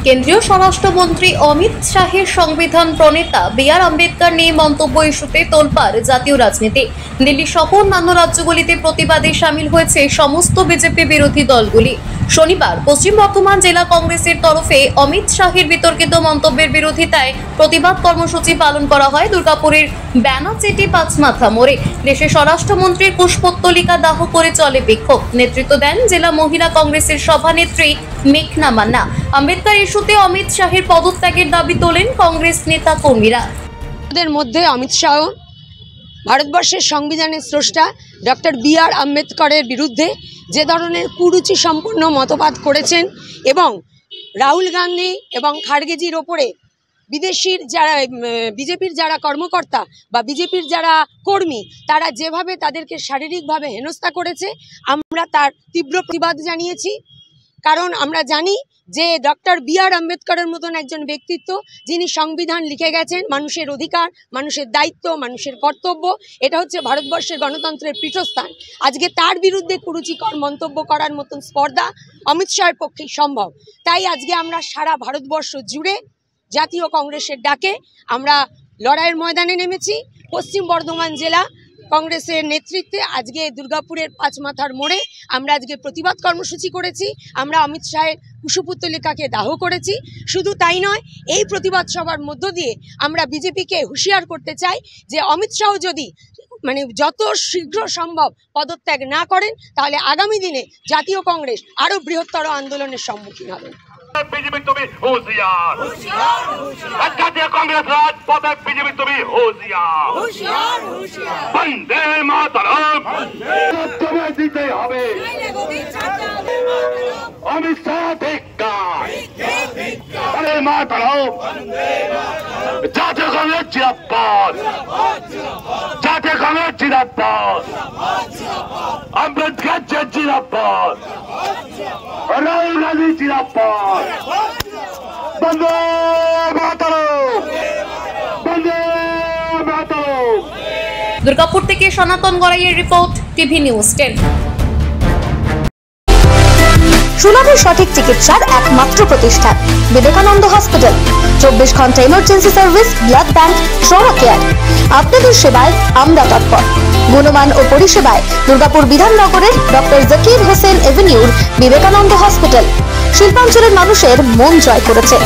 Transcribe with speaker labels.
Speaker 1: কেন্দ্রীয় স্বরাষ্ট্রমন্ত্রী অমিত শাহের সংবিধান প্রণেতা বি.আর. আম্বেদকর নিয়ে মন্তব্য ইস্যুতে তোলপাড় জাতীয় রাজনীতি। দিল্লি সহ অন্যান্য রাজ্যগুলিতে প্রতিবাদে সামিল হয়েছে সমস্ত বিজেপি বিরোধী দলগুলি। শনিবার পশ্চিম বর্ধমান জেলা কংগ্রেসের তরফে অমিত শাহের বিতর্কিত মন্তব্যের বিরোধিতায় প্রতিবাদ কর্মসূচি পালন করা হয় দুর্গাপুরের ব্যানাচেটি পাঁচমাথা মোড়ে। দেশের স্বরাষ্ট্রমন্ত্রীর পুষ্পোত্তলিকা দাহ করে চলে বিক্ষোভ। নেতৃত্ব দেন জেলা মহিলা কংগ্রেসের সভানেত্রী মেঘনা মান্না। আম্বেদকর ইস্যুতে অমিত শাহের পদত্যাগের দাবি তোলেন কংগ্রেস নেতা কর্মীরা।
Speaker 2: এদের মধ্যে অমিত শাহ ভারতবর্ষের সংবিধানের স্রষ্টা ডক্টর বি.আর. আম্বেদকরের বিরুদ্ধে যে ধরনের কুরুচি সম্পন্ন মতবাদ করেছেন এবং রাহুল গান্ধী এবং খাড়গেজির ওপরে বিদেশির যারা বিজেপির যারা কর্মকর্তা বা বিজেপির যারা কর্মী তারা যেভাবে তাদেরকে শারীরিকভাবে হেনস্থা করেছে, আমরা তার তীব্র প্রতিবাদ জানিয়েছি। কারণ আমরা জানি যে ডক্টর বি.আর. আম্বেদকরের মতন একজন ব্যক্তিত্ব, যিনি সংবিধান লিখে গেছেন, মানুষের অধিকার, মানুষের দায়িত্ব, মানুষের কর্তব্য, এটা হচ্ছে ভারতবর্ষের গণতন্ত্রের পীঠস্থান। আজকে তার বিরুদ্ধে কুরুচিকর মন্তব্য করার মতন স্পর্ধা অমিত শাহের পক্ষেই সম্ভব। তাই আজকে আমরা সারা ভারতবর্ষ জুড়ে জাতীয় কংগ্রেসের ডাকে আমরা লড়াইয়ের ময়দানে নেমেছি। পশ্চিম বর্ধমান জেলা কংগ্রেসের নেতৃত্বে আজকে দুর্গাপুরের পাঁচমাথার মোড়ে আমরা আজকে প্রতিবাদ কর্মসূচি করেছি। আমরা অমিত শাহের কুশপুত্তলিকাকে দাহ করেছি। শুধু তাই নয়, এই প্রতিবাদ সভার মধ্য দিয়ে আমরা বিজেপিকে হুঁশিয়ার করতে চাই যে অমিত শাহ যদি যত শীঘ্র সম্ভব পদত্যাগ না করেন, তাহলে আগামী দিনে জাতীয় কংগ্রেস আরও বৃহত্তর আন্দোলনের সম্মুখীন হবে।
Speaker 3: बीजेपी तुम्हें होशियार জাতীয় কংগ্রেস রাজপথে বিজেপি তুমি হোশিয়ার বন্দে মাতরম তোমায় দিতে হবে অমিত শাহ ধিক্কার বন্দে মাতরম জাতীয় কংগ্রেস জিন্দাবাদ জাতীয় কংগ্রেস জিন্দাবাদ আম্বেদকর জিন্দাবাদ রাহুল গান্ধী জিন্দাবাদ বন্দে মাতরম বন্দে মাতরম।
Speaker 1: দুর্গাপুর থেকে সনাতন গড়াইয়ের রিপোর্ট, টিভি নিউজ 10।
Speaker 4: সুলভ সঠিক চিকিৎসার একমাত্র প্রতিষ্ঠান বিবেকানন্দ হসপিটাল। 24 ঘন্টা emergency service, blood bank, trauma care. আপনাদের সেবায় আমরা তৎপর। গুণমান ও পরিষেবায় দুর্গাপুর বিধাননগরের ডক্টর জাকির হোসেন এভিনিউর বিবেকানন্দ হসপিটাল শিল্পাঞ্চলের মানুষের মন জয় করেছে।